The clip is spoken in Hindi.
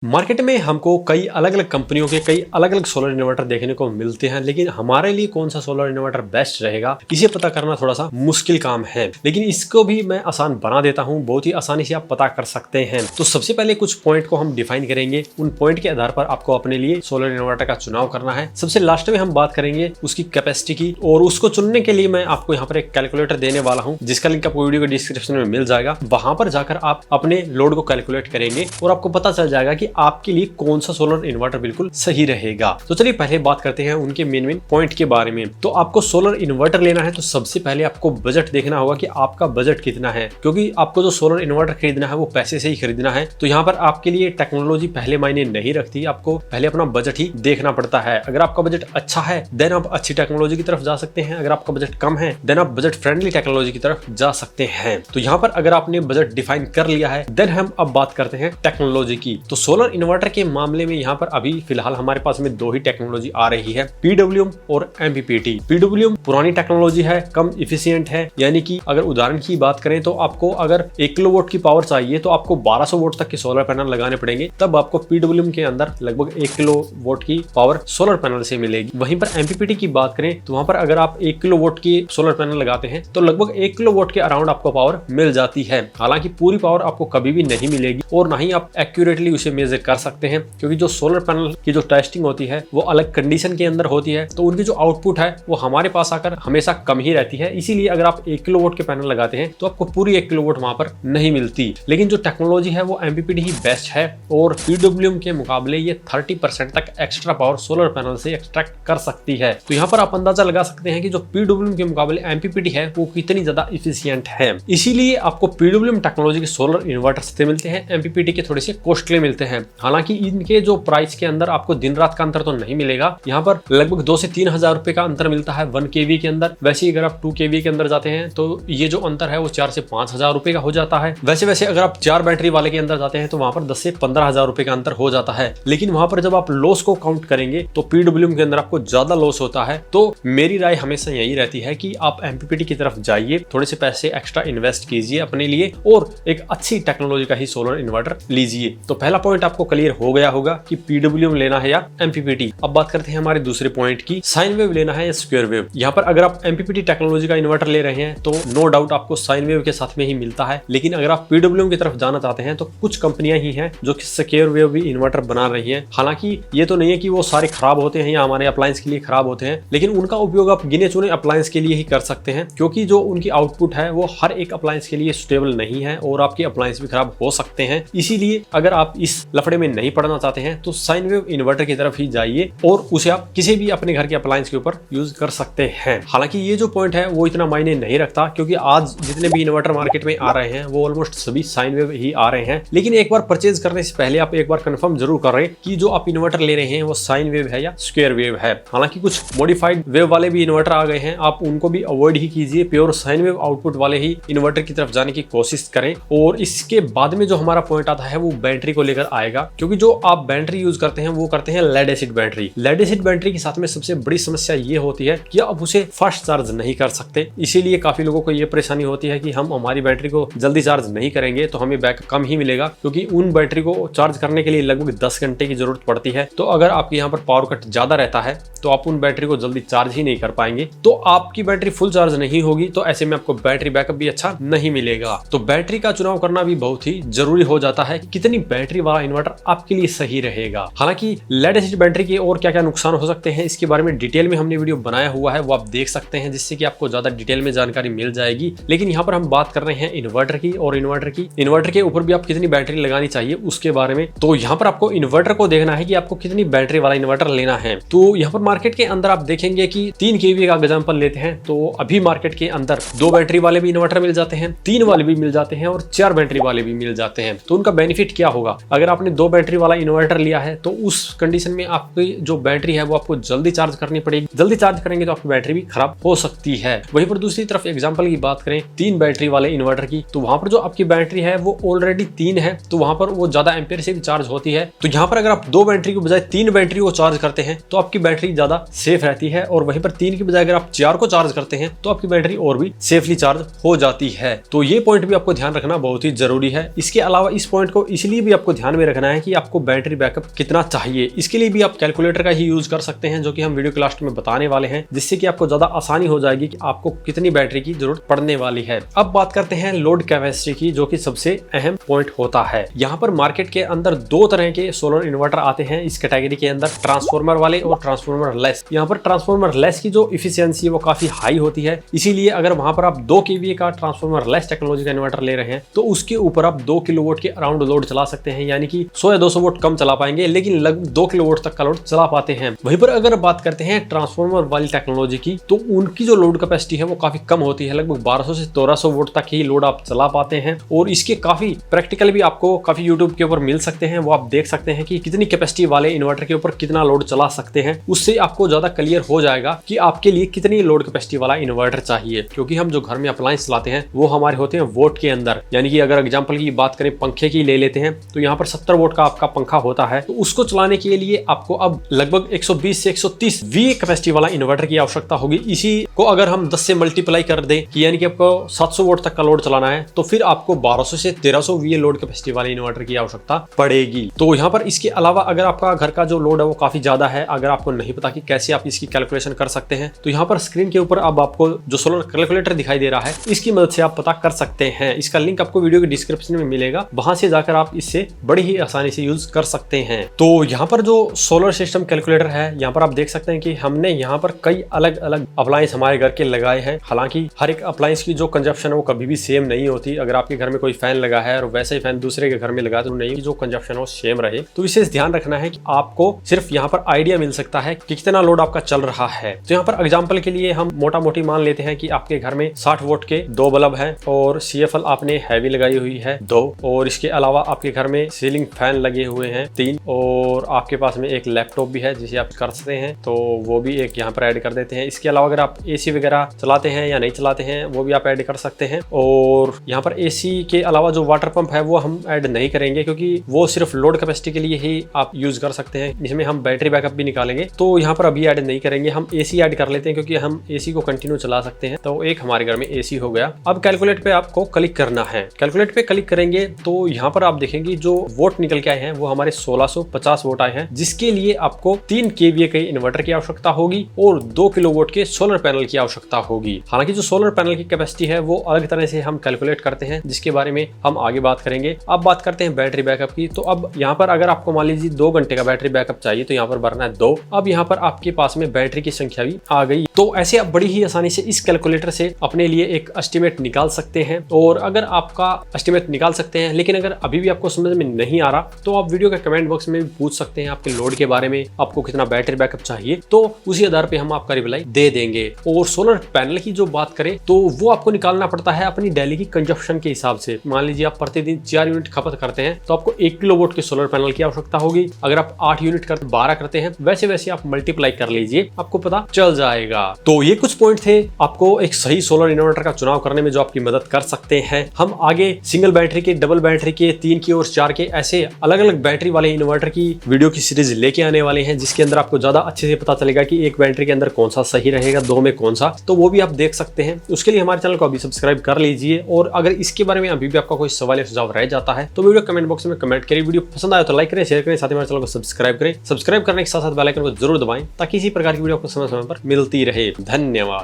मार्केट में हमको कई अलग अलग कंपनियों के कई अलग अलग सोलर इन्वर्टर देखने को मिलते हैं, लेकिन हमारे लिए कौन सा सोलर इन्वर्टर बेस्ट रहेगा इसे पता करना थोड़ा सा मुश्किल काम है। लेकिन इसको भी मैं आसान बना देता हूं, बहुत ही आसानी से आप पता कर सकते हैं। तो सबसे पहले कुछ पॉइंट को हम डिफाइन करेंगे, उन पॉइंट के आधार पर आपको अपने लिए सोलर इन्वर्टर का चुनाव करना है। सबसे लास्ट में हम बात करेंगे उसकी कैपेसिटी की, और उसको चुनने के लिए मैं आपको यहाँ पर एक कैलकुलेटर देने वाला हूँ, जिसका लिंक आपको वीडियो के डिस्क्रिप्शन में मिल जाएगा। वहां पर जाकर आप अपने लोड को कैलकुलेट करेंगे और आपको पता चल जाएगा कि आपके लिए कौन सा सोलर इन्वर्टर बिल्कुल सही रहेगा। तो चलिए पहले बात करते हैं उनके मेन पॉइंट के बारे में। तो आपको सोलर इन्वर्टर लेना है तो सबसे पहले आपको बजट देखना होगा कि आपका बजट कितना है, क्योंकि आपको जो सोलर इन्वर्टर खरीदना है वो पैसे से ही खरीदना है। तो यहाँ पर आपके लिए टेक्नोलॉजी पहले मायने नहीं रखती, आपको पहले अपना बजट ही देखना पड़ता है। अगर आपका बजट अच्छा है देन आप अच्छी टेक्नोलॉजी की तरफ जा सकते हैं, अगर आपका बजट कम है देन आप बजट फ्रेंडली टेक्नोलॉजी की तरफ जा सकते हैं। तो यहाँ पर अगर आपने बजट डिफाइन कर लिया है देन हम अब बात करते हैं टेक्नोलॉजी की। तो सोलर इन्वर्टर के मामले में यहाँ पर अभी फिलहाल हमारे पास में दो ही टेक्नोलॉजी आ रही है, PWM और MPPT। PWM पुरानी टेक्नोलॉजी है, कम इफिशियंट है, यानी कि अगर उदाहरण की बात करें तो आपको अगर 1 किलोवाट की पावर चाहिए तो आपको 1200 वोल्ट तक के सोलर पैनल लगाने पड़ेंगे, तब आपको PWM के अंदर लगभग 1 किलोवाट की पावर सोलर पैनल से मिलेगी। वहीं पर MPPT की बात करें तो वहां पर अगर आप 1 किलोवाट की सोलर पैनल लगाते हैं तो लगभग 1 किलोवाट के अराउंड आपको पावर मिल जाती है। हालांकि पूरी पावर आपको कभी भी नहीं मिलेगी और ना ही आप एक्यूरेटली उसे मेजर कर सकते हैं, क्योंकि जो सोलर पैनल की जो टेस्टिंग होती है वो अलग कंडीशन के अंदर होती है, तो उनकी जो आउटपुट है वो हमारे पास आकर हमेशा कम ही रहती है। इसीलिए अगर आप 1 किलोवाट के पैनल लगाते हैं तो आपको पूरी 1 किलोवाट वहां पर नहीं मिलती। लेकिन जो टेक्नोलॉजी है वो MPPT ही बेस्ट है, और PWM के मुकाबले ये 30% तक एक्स्ट्रा पावर सोलर पैनल से एक्सट्रैक्ट कर सकती है। तो यहाँ पर आप अंदाजा लगा सकते हैं कि जो PWM के मुकाबले MPPT है वो कितनी ज्यादा इफिशियंट है। इसीलिए आपको PWM टेक्नोलॉजी के सोलर इन्वर्टर सस्ते मिलते हैं, MPPT के थोड़े से कॉस्टली मिलते हैं। हालांकि इनके जो प्राइस के अंदर आपको दिन रात का अंतर तो नहीं मिलेगा, यहाँ पर लगभग 2 से 3 हजार रुपए का अंतर मिलता है 1 kV के अंदर। वैसे ही अगर आप 2 kV के अंदर जाते हैं तो ये जो अंतर है वो 4 से 5 हजार रुपए का हो जाता है। वैसे अगर आप 4 बैटरी वाले के अंदर जाते हैं तो वहां पर 10 से 15 हजार रुपए का अंतर हो जाता है। लेकिन वहां पर जब आप लॉस को काउंट करेंगे तो PWM के अंदर आपको ज्यादा लॉस होता है। तो मेरी राय हमेशा यही रहती है कि आप MPPT की तरफ जाइए, थोड़े से पैसे एक्स्ट्रा इन्वेस्ट कीजिए अपने लिए और एक अच्छी टेक्नोलॉजी का ही सोलर इन्वर्टर लीजिए। तो पहला पॉइंट आपको क्लियर हो गया होगा कि PWM लेना है या MPPT। अब बात करते हैं हमारे दूसरे पॉइंट की, साइन वेव लेना है या स्क्वायर वेव। यहाँ पर अगर आप MPPT टेक्नोलॉजी का इन्वर्टर ले रहे हैं तो नो डाउट आपको साइन वेव के साथ में ही मिलता है। लेकिन अगर आप PWM की तरफ जाना चाहते हैं तो कुछ कंपनियां ही हैं जो स्क्वायर वेव भी इन्वर्टर बना रही हैं। हालांकि ये तो नहीं है कि वो सारे खराब होते हैं या हमारे अप्लायंस के लिए खराब होते हैं, लेकिन उनका उपयोग आप गिने चुने अप्लायंस के लिए ही कर सकते हैं, क्योंकि जो उनकी आउटपुट है वो हर एक अप्लायंस के लिए सुटेबल नहीं है और आपके अप्लायंस भी खराब हो सकते हैं। इसीलिए अगर आप इस लफड़े में नहीं पड़ना चाहते हैं तो साइन वेव इन्वर्टर की तरफ ही जाइए और उसे आप किसी भी अपने घर के अप्लायंस के ऊपर यूज कर सकते हैं। हालांकि ये जो पॉइंट है वो इतना मायने नहीं रखता, क्योंकि आज जितने भी इन्वर्टर मार्केट में आ रहे हैं वो ऑलमोस्ट सभी साइन वेव ही आ रहे हैं। लेकिन एक बार परचेज करने से पहले आप एक बार कंफर्म जरूर करें कि जो आप इन्वर्टर ले रहे हैं वो साइन वेव है या स्क्वायर वेव है। हालांकि कुछ मॉडिफाइड वेव वाले भी इन्वर्टर आ गए हैं, आप उनको भी अवॉइड ही कीजिए। प्योर साइन वेव आउटपुट वाले ही इन्वर्टर की तरफ जाने की कोशिश करें। और इसके बाद में जो हमारा पॉइंट आता है वो बैटरी को लेकर आएगा, क्योंकि जो आप बैटरी यूज करते हैं वो करते हैं lead acid battery. Lead acid battery के साथ में सबसे बड़ी समस्या ये होती है कि आप उसे फास्ट चार्ज नहीं कर सकते। इसीलिए काफी लोगों को ये परेशानी होती है कि हम हमारी बैटरी को जल्दी चार्ज नहीं करेंगे तो हमें बैकअप कम ही मिलेगा, क्योंकि उन बैटरी को चार्ज करने के लिए लगभग 10 घंटे की जरूरत पड़ती है। तो अगर आपके यहाँ पर पावर कट ज्यादा रहता है तो आप उन बैटरी को जल्दी चार्ज ही नहीं कर पाएंगे, तो आपकी बैटरी फुल चार्ज नहीं होगी। तो ऐसे में आपको बैटरी बैकअप भी अच्छा नहीं मिलेगा। तो बैटरी का चुनाव करना भी बहुत ही जरूरी हो जाता है, कितनी बैटरी वाला इन्वर्टर आपके लिए सही रहेगा। हालांकि लेड एसिड बैटरी के और क्या क्या नुकसान हो सकते हैं इसके बारे में डिटेल में हमने वीडियो बनाया हुआ है, वो आप देख सकते हैं, जिससे कि आपको ज्यादा डिटेल में जानकारी मिल जाएगी। लेकिन यहाँ पर हम बात कर रहे हैं इन्वर्टर की, और इन्वर्टर के ऊपर भी आप कितनी बैटरी लगानी चाहिए उसके बारे में। तो यहाँ पर आपको इन्वर्टर को देखना है कि आपको कितनी बैटरी वाला इन्वर्टर लेना है। तो यहाँ पर मार्केट के अंदर आप देखेंगे कि 3 kV का एग्जांपल लेते हैं तो अभी मार्केट के अंदर 2 बैटरी वाले भी इन्वर्टर मिल जाते हैं, 3 वाले भी मिल जाते हैं और 4 बैटरी वाले भी मिल जाते हैं। तो उनका बेनिफिट क्या होगा? अगर आपने 2 बैटरी वाला इन्वर्टर लिया है तो उस कंडीशन में आपकी जो बैटरी है वो आपको जल्दी चार्ज करनी पड़ेगी। जल्दी चार्ज करेंगे तो आपकी बैटरी भी खराब हो सकती है। वहीं पर दूसरी तरफ एग्जांपल की बात करें 3 बैटरी वाले इन्वर्टर की, तो वहां पर जो आपकी बैटरी है वो ऑलरेडी 3 है, तो वहां पर वो ज्यादा एम्पेयर से भी चार्ज होती है। तो यहाँ पर अगर आप 2 बैटरी के बजाय 3 बैटरी को चार्ज करते हैं तो आपकी बैटरी ज्यादा सेफ रहती है, और वहीं पर 3 की बजाय अगर आप 4 को चार्ज करते हैं तो आपकी बैटरी और भी सेफली चार्ज हो जाती है। तो ये पॉइंट भी आपको ध्यान रखना बहुत ही जरूरी है। इसके अलावा इस पॉइंट को इसलिए भी आपको ध्यान में रखना है कि आपको बैटरी बैकअप कितना चाहिए। इसके लिए भी आप कैलकुलेटर का ही यूज कर सकते हैं, जो कि हम वीडियो के लास्ट में बताने वाले हैं, जिससे कि आपको ज्यादा आसानी हो जाएगी कि आपको कितनी बैटरी की जरूरत पड़ने वाली है। अब बात करते हैं लोड कैपेसिटी की, जो कि सबसे अहम पॉइंट होता है। यहाँ पर मार्केट के अंदर दो तरह के सोलर इन्वर्टर आते हैं इस कैटेगरी के अंदर, ट्रांसफॉर्मर वाले और ट्रांसफॉर्मर लेस। यहाँ पर ट्रांसफॉर्मर लेस की जो इफिशियंसी है वो काफी हाई होती है, इसीलिए अगर वहां पर आप 2 kVA का ट्रांसफॉर्मर लेस टेक्नोलॉजी का इन्वर्टर ले रहे हैं तो उसके ऊपर आप 2 किलोवाट के अराउंड लोड चला सकते हैं, यानी कि 100 या 200 वोल्ट कम चला पाएंगे, लेकिन लगभग 2 किलोवाट तक का लोड चला पाते हैं। वहीं पर अगर बात करते हैं ट्रांसफॉर्मर वाली टेक्नोलॉजी की, तो उनकी जो लोड कैपेसिटी है वो काफी कम होती है, लगभग 1200 से 1300 वोल्ट तक ही लोड आप चला पाते हैं। और इसके काफी प्रैक्टिकल भी आपको काफी यूट्यूब के ऊपर मिल सकते हैं, वो आप देख सकते हैं कि कितनी कैपेसिटी वाले इन्वर्टर के ऊपर कितना लोड चला सकते हैं। उससे आपको ज्यादा क्लियर हो जाएगा कि आपके लिए कितनी लोड कैपेसिटी वाला इन्वर्टर चाहिए, क्योंकि हम जो घर में अप्लायंस चलाते हैं वो हमारे होते हैं वोट के अंदर। यानी कि अगर एग्जांपल की बात करें पंखे की ले लेते हैं, तो यहाँ पर 70 वोट का आपका पंखा होता है, तो उसको चलाने के लिए आपको अब लगभग 120 से 130 VA कैपेसिटी वाला इन्वर्टर की आवश्यकता होगी। इसी को अगर हम 10 से मल्टीप्लाई कर दें कि यानी कि आपको 700 वोट तक का लोड चलाना है, तो फिर आपको 1200 से 1300 VA लोड कैपेसिटी वाले इन्वर्टर की आवश्यकता पड़ेगी। तो यहाँ पर इसके अलावा अगर आपका घर का जो लोड है वो काफी ज्यादा है, अगर आपको नहीं पता कि कैसे आप इसकी कैलकुलेशन कर सकते हैं, तो यहाँ पर स्क्रीन के ऊपर अब आपको जो सोलर कैलकुलेटर दिखाई दे रहा है, इसकी मदद से आप पता कर सकते हैं। इसका लिंक आपको वीडियो के डिस्क्रिप्शन में मिलेगा, वहां से जाकर आप इससे बड़ी ही आसानी से यूज कर सकते हैं। तो यहाँ पर जो सोलर सिस्टम कैलकुलेटर है, यहाँ पर आप देख सकते हैं कि हमने यहाँ पर कई अलग अलग अप्लायंस हमारे घर के लगाए हैं। हालांकि हर एक अप्लायंस की जो कंजप्शन है वो कभी भी सेम नहीं होती। अगर आपके घर में कोई फैन लगा है और वैसे ही फैन दूसरे के घर में लगा, तो नहीं जो कंजप्शन है वो सेम रहे। तो विशेष ध्यान रखना है कि आपको सिर्फ यहाँ पर आइडिया मिल सकता है कि कितना लोड आपका चल रहा है। तो यहाँ पर एग्जाम्पल के लिए हम मोटा मोटी मान लेते हैं कि आपके घर में 60 वोट के 2 बल्ब हैं और CFL आपने हैवी लगाई हुई है 2, और इसके अलावा आपके घर में सीलिंग फैन लगे हुए हैं 3, और आपके पास में एक लैपटॉप भी है जिसे आप कर सकते हैं, तो वो भी एक यहाँ पर ऐड कर देते हैं। इसके अलावा अगर आप AC वगैरह चलाते हैं या नहीं चलाते हैं वो भी आप ऐड कर सकते हैं। और यहाँ पर AC के अलावा जो वाटर पंप है वो हम ऐड नहीं करेंगे, क्योंकि वो सिर्फ लोड कैपेसिटी के लिए ही आप यूज कर सकते हैं, जिसमें हम बैटरी बैकअप भी निकालेंगे, तो यहाँ पर अभी ऐड नहीं करेंगे। हम AC ऐड कर लेते हैं क्योंकि हम AC को कंटिन्यू चला सकते हैं। तो एक हमारे घर में AC हो गया। अब कैलकुलेट पे आपको क्लिक करना है। कैलकुलेट पे क्लिक करेंगे तो यहाँ पर आप देखेंगे जो वोट निकल के आए हैं वो हमारे 1650 वोट आए हैं, जिसके लिए आपको 3 kVA के इन्वर्टर की आवश्यकता होगी और 2 किलोवाट के सोलर पैनल की आवश्यकता होगी। हालांकि जो सोलर पैनल की कैपेसिटी है वो अलग तरह से हम कैलकुलेट करते हैं, जिसके बारे में हम आगे बात करेंगे। अब बात करते हैं बैटरी बैकअप की। तो अब यहाँ पर अगर आपको मान लीजिए 2 घंटे का बैटरी बैकअप चाहिए, तो यहाँ पर भरना है 2। अब यहाँ पर आपके पास में बैटरी की संख्या भी आ गई। तो ऐसे आप बड़ी ही आसानी से इस कैलकुलेटर से अपने लिए एक एस्टिमेट निकाल सकते हैं। और अगर आपका एस्टिमेट निकाल सकते हैं, लेकिन अगर अभी भी आपको समझ में नहीं आ रहा, तो आप वीडियो के कमेंट बॉक्स में भी पूछ सकते हैं आपके लोड के बारे में, आपको कितना बैटरी बैकअप चाहिए, तो उसी आधार पे हम आपका रिप्लाई दे देंगे। और सोलर पैनल की जो बात करें तो वो आपको निकालना पड़ता है अपनी डेली की कंजप्शन के हिसाब से। मान लीजिए आप प्रतिदिन 4 यूनिट खपत करते हैं, तो आपको 1 किलोवाट के सोलर पैनल की आवश्यकता होगी। अगर आप 8 यूनिट करते 12 करते हैं, वैसे वैसे आप मल्टीप्लाई कर लीजिए, आपको पता चल जाएगा। तो ये कुछ पॉइंट थे आपको एक सही सोलर इन्वर्टर का चुनाव करने में जो आपकी मदद कर सकते हैं। हम आगे सिंगल बैटरी के, डबल बैटरी के, 3 की और 4 के ऐसे अलग अलग बैटरी वाले इन्वर्टर की वीडियो की सीरीज लेके आने वाले हैं, जिसके अंदर आपको ज्यादा अच्छे से पता चलेगा कि एक बैटरी के अंदर कौन सा सही रहेगा, 2 में कौन सा, तो वो भी आप देख सकते हैं। उसके लिए हमारे चैनल को अभी सब्सक्राइब कर लीजिए। और अगर इसके बारे में अभी भी आपका कोई सवाल या सुझाव रह जाता है तो वीडियो कमेंट बॉक्स में कमेंट करिए। वीडियो पसंद आया तो लाइक करें, शेयर करें, साथ ही हमारे चैनल को सब्सक्राइब करें। सब्सक्राइब करने के साथ साथ बेल आइकन को जरूर दबाएं, ताकि इसी प्रकार की वीडियो आपको समय समय पर मिलती रहे। धन्यवाद।